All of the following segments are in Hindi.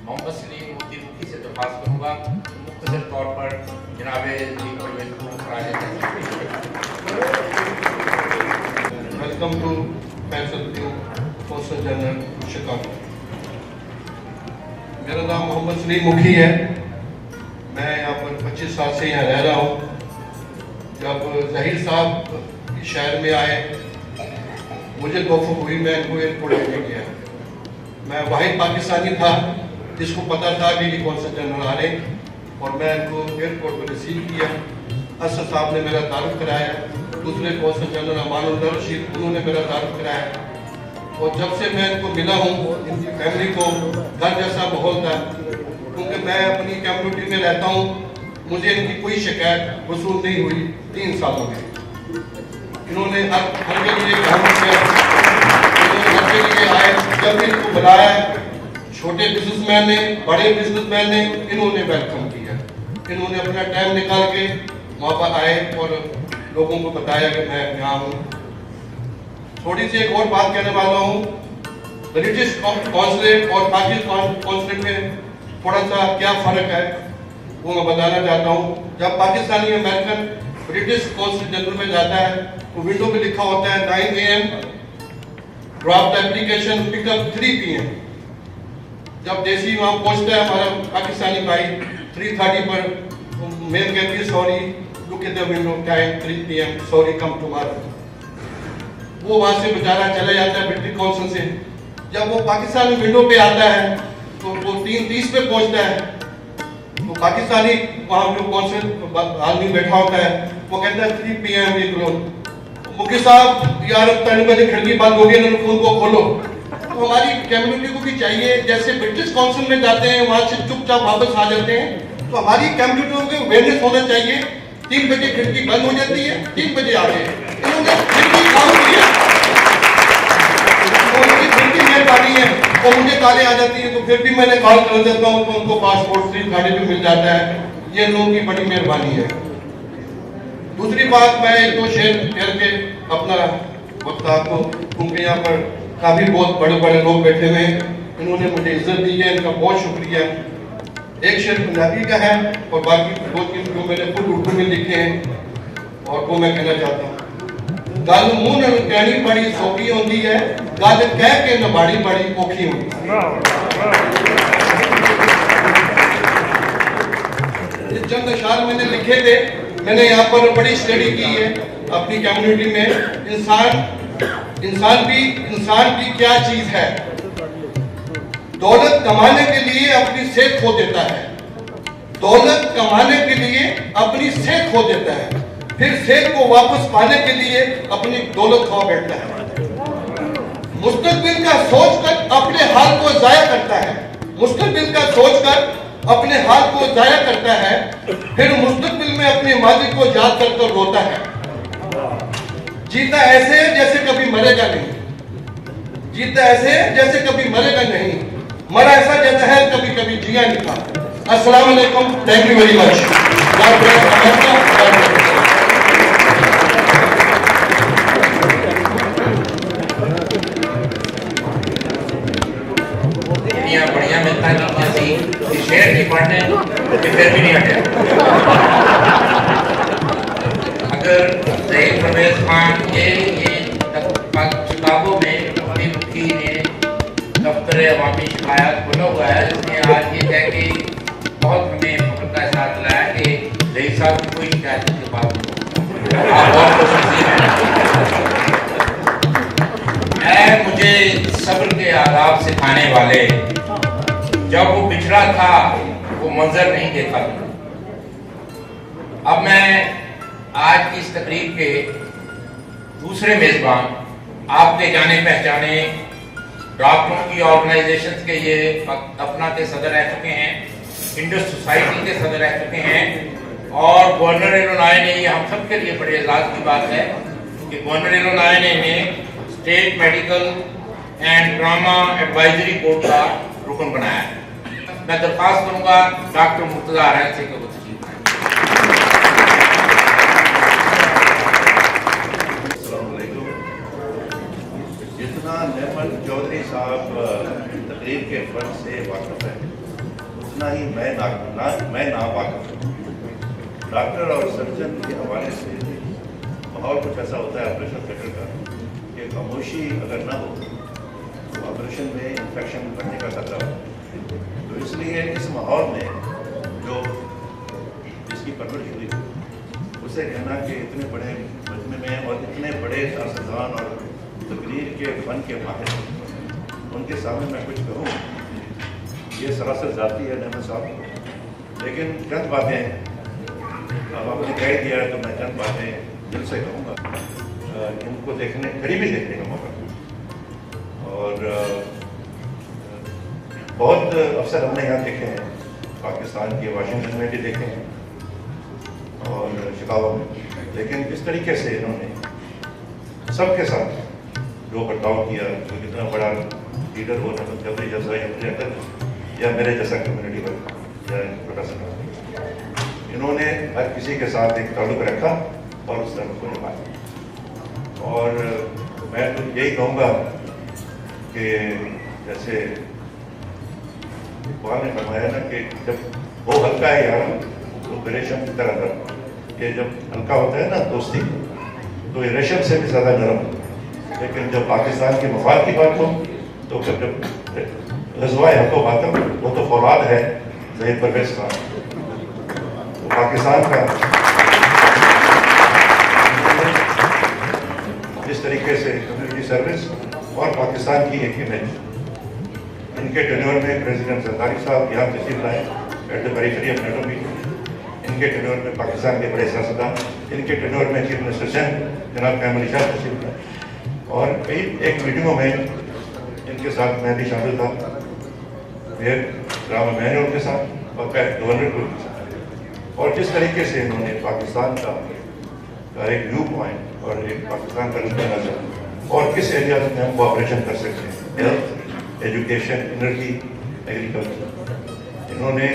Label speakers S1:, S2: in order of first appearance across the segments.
S1: मोहम्मद सलीम मुफ्ती से दरख्वास्त करूँगा मुख्तसर तौर पर जनाब
S2: welcome to consul general Chicago. मेरा नाम मोहम्मद सलीम मुखी है। मैं यहाँ पर 25 साल से यहाँ रह रहा हूँ। जब ज़हीर साहब इस शहर में आए मुझे तौफ़ीक़ हुई, मैं इनको एयरपोर्ट लेके गया। मैं वाहिद पाकिस्तानी था जिसको पता था कि ये कौंसल जनरल आ रहे, और मैं इनको एयरपोर्ट पर रिसीव किया। असद साहब ने मेरा तारुफ कराया, दूसरे कौंसल जनरल अमानुल्लाह रशीद उन्होंने मेरा तारुफ कराया, और जब से मैं इनको मिला हूँ इनकी फैमिली को घर जैसा माहौल था। क्योंकि मैं अपनी कम्युनिटी में रहता हूँ, मुझे इनकी कोई शिकायत वसूल नहीं हुई 3 सालों में। इन्होंने हर के लिए काम किया, इन्होंने हर के लिए आए। जब भी इनको बुलाया, छोटे बिजनेसमैन ने, बड़े बिजनेसमैन ने, इन्होंने वेलकम किया। इन्होंने अपना टाइम निकाल के वहाँ पर आए और लोगों को बताया कि मैं यहाँ हूँ। थोड़ी सी एक और बात कहने वाला हूँ। ब्रिटिश कॉन्सुलेट और पाकिस्तान कॉन्सुलेट में थोड़ा सा क्या फ़र्क है वो मैं बताना चाहता हूँ। जब Pakistani American British consulate general में जाता है तो विंडो में लिखा होता है 9 AM drop the application pickup 3 PM। जब देसी वहाँ पहुँचता है हमारा पाकिस्तानी भाई 3:30 पर मेल कहती है sorry look at the window time 3 PM sorry come tomorrow. वो वहाँ से बेचारा चला जाता है ब्रिटिश कॉन्सल से। जब वो पाकिस्तान में विंडो पे आता है तो वो 3:30 पे पहुँचता है, तो पाकिस्तानी वहाँ जो कॉन्सल आदमी बैठा होता है वो कहता है 3 PM निकलो। मुखी साहब यार अब 3 बजे खिड़की बंद हो गई, उनको खोलो। तो हमारी कम्युनिटी को भी चाहिए, जैसे ब्रिटिश कॉन्सल में जाते हैं वहाँ से चुपचाप वापस आ जाते हैं, तो हमारी कम्युनिटी को अवेयरनेस होना चाहिए। 3 बजे खिड़की बंद हो जाती है, 3 बजे आ गए, इन्होंने खिड़की काम किया, तो उनकी खिड़की मेहरबानी है, और मुझे कालें आ जाती है तो फिर भी मैंने कॉल कर देता हूँ तो उनको पासपोर्ट 3:30 पे मिल जाता है। ये लोगों की बड़ी मेहरबानी है। दूसरी बात, मैं 1-2 शेर करके अपना वक्त आपको, क्योंकि यहाँ पर काफ़ी बहुत बड़े बड़े लोग बैठे हुए हैं, इन्होंने मुझे इज्जत दी है, इनका बहुत शुक्रिया। एक शेर पंजाबी का है और बाकी 2-3 जो मैंने खुद उर्दू में लिखे हैं, और वो मैं कहना चाहता हूँ। गल मूंह नाल कहनी बड़ी सौखी होती है, गल कह के निभानी बड़ी औखी होती है। चंद अशार मैंने लिखे थे, मैंने यहाँ पर बड़ी स्टडी की है अपनी कम्युनिटी में। इंसान भी क्या चीज है। दौलत कमाने के लिए अपनी सेहत खो देता है, दौलत कमाने के लिए अपनी सेहत खो देता है, फिर सेहत को वापस पाने के लिए अपनी दौलत खो बैठता है। मुस्तकबिल का सोचकर अपने हाल को जाया करता है, मुस्तकबिल का सोचकर अपने हाल को जाया करता है, फिर मुस्तकबिल में अपने मालिक को याद कर रोता है। जीता ऐसे जैसे कभी मरेगा नहीं, जीता ऐसे जैसे कभी मरेगा नहीं, मरा ऐसा जैसा है कभी कभी जिया नहीं था। अस्सलाम वालेकुम, थैंक यू वेरी मच।
S1: बढ़िया मिलता है शेर की पढ़ने फिर भी नहीं हटे। अगर सईद परवेज खान ये शिकागो में अपनी मुखी ने दफ्तर अवामी शिकायत खुला हुआ है, जिसमें आज ये कह के बहुत हमें फख्र का एहसास दिलाया कि ज़हीर साहब की कोई शिकायत के बाद आप बहुत खुशनसीब हैं। मुझे सब्र के आदाब सिखाने वाले, जब वो पिछड़ा था वो मंजर नहीं देखा था। अब मैं आज की इस तकरीब के दूसरे मेजबान, आपके जाने पहचाने डॉक्टरों की ऑर्गेनाइजेशन के ये अपना के सदर रह चुके हैं, इंडस सोसाइटी के सदर रह चुके हैं, और गवर्नर इलोनॉय ने, ये हम सब के लिए बड़े एजाज की बात है कि गवर्नर इलोनॉय ने इन्हें state medical and trauma advisory board का रुकन बनाया है। मैं दरख्वास्त करूंगा डॉक्टर मुर्तजा अरैन से को तशरीफ लाएं।
S3: जितना नेमल चौधरी साहब तकरीर के फर्ज से वाकिफ है, उतना ही मैं ना वाकिफ हूँ। डॉक्टर और सर्जन के हवाले से माहौल कुछ ऐसा होता है ऑपरेशन थिएटर का कि खामोशी अगर ना हो तो ऑपरेशन में इन्फेक्शन बढ़ने का खतरा हो। तो इसलिए इस माहौल में जो जिसकी परवरिश हुई उसे कहना कि इतने बड़े मजमे में और इतने बड़े सियासतदान और तकरीर के फन के माहिर उनके सामने मैं कुछ कहूँ, ये सरासर जाती है नहमत साहब। लेकिन चंद बातें अब आपने कह दिया तो मैं चंद बातें दिल से कहूँगा। इनको देखने करीबी देखने का मौका और बहुत अवसर हमने यहाँ देखे हैं, पाकिस्तान के वाशिंगटन में भी देखे हैं और शिकागो में। लेकिन इस तरीके से इन्होंने सबके साथ जो बर्ताव किया, जो कितना बड़ा लीडर हो ना जबरी जैसा या प्रियंकर या मेरे जैसा कम्युनिटी वर्क या प्रोफेसर, इन्होंने हर किसी के साथ एक ताल्लुक रखा और उस ताल्लुक को निभाया। और मैं तो यही कहूँगा कि जैसे इकबाल ने फरमाया ना कि जब वो हल्का है यार तो रेशम की तरह नरम। ये जब हल्का होता है ना दोस्ती तो ये रेशम से भी ज़्यादा नरम। लेकिन जब पाकिस्तान के मफाद की बात हो तो फिर जब गज़वाए हक़ो बातम वो तो फौलाद है ज़हीर परवेज़ खान। तो पाकिस्तान का जिस तरीके से कम्युनिटी सर्विस और पाकिस्तान की एक इमेज, इनके टेन्योर में प्रेसिडेंट जरदारी साहब यहाँ तशरीफ लाए at the periphery of NATO meeting. इनके टेन्योर में पाकिस्तान के बड़े सियासतदान, इनके टेन्योर में चीफ मिनिस्टर सिंध जनाब कैमल शाह तशरीफ लाए और कई एक मीटिंगों में इनके साथ मैं भी शामिल था, मेयर राम मैनुअल के साथ और गवर्नर के साथ। और जिस तरीके से इन्होंने पाकिस्तान का एक व्यू पॉइंट और एक पाकिस्तान का रुख नजर और किस एरिया में हम कोऑपरेशन कर सकते हैं, हेल्थ, एजुकेशन, एनर्जी, एग्रीकल्चर, इन्होंने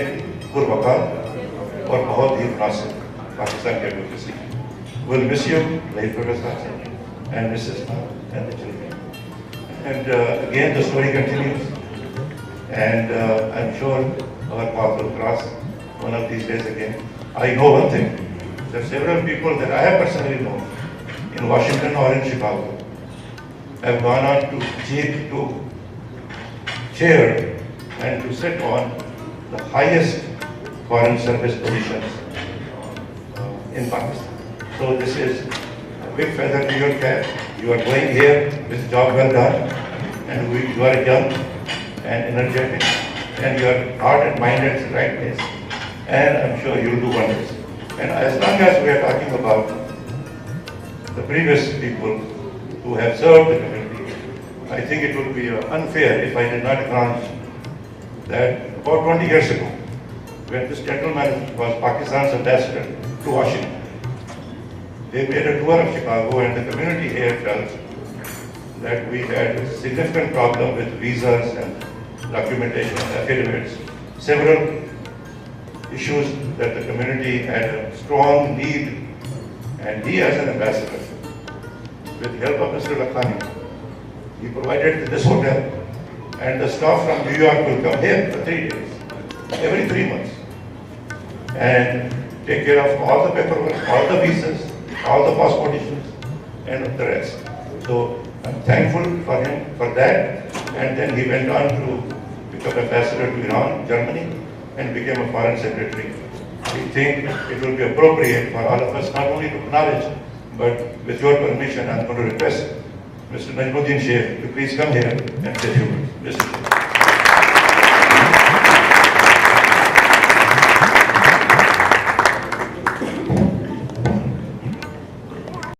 S3: पुरवकार और बहुत ही मुनासिब पाकिस्तान के advocacy. Will miss you Zaheer Parvez Khan and Mrs Khan and the children and again the story continues and I am sure our path will cross one of these days again. I know one thing, there are several people that I have personally known in Washington or in Chicago have gone on to chair and to sit on the highest foreign service positions in Pakistan. So this is a big feather to your cap. You are going here with a job well done, and you are young and energetic, and your heart and mind is in the right place, and I'm sure you'll do wonders. And as long as we are talking about the previous people who have served the community, I think it would be unfair if I did not acknowledge that about 20 years ago, when this gentleman was Pakistan's ambassador to Washington, they made a tour of Chicago, and the community here felt that we had a significant problem with visas and documentation and affidavits, several issues that the community had a strong need, and he as an ambassador, with the help of Mr. Lakhani, he provided this hotel, and the staff from New York will come here for 3 days, every 3 months, and take care of all the paperwork, all the visas, all the passport issues, and the rest. So I'm thankful for him for that, and then he went on to become ambassador to Iran, Germany, and became a foreign secretary. We think it will be appropriate for all of us not only to acknowledge, but with your permission, I'm going to request Mr. Najmuddin Sheikh to please come here and say a few words. Mr. Sheikh.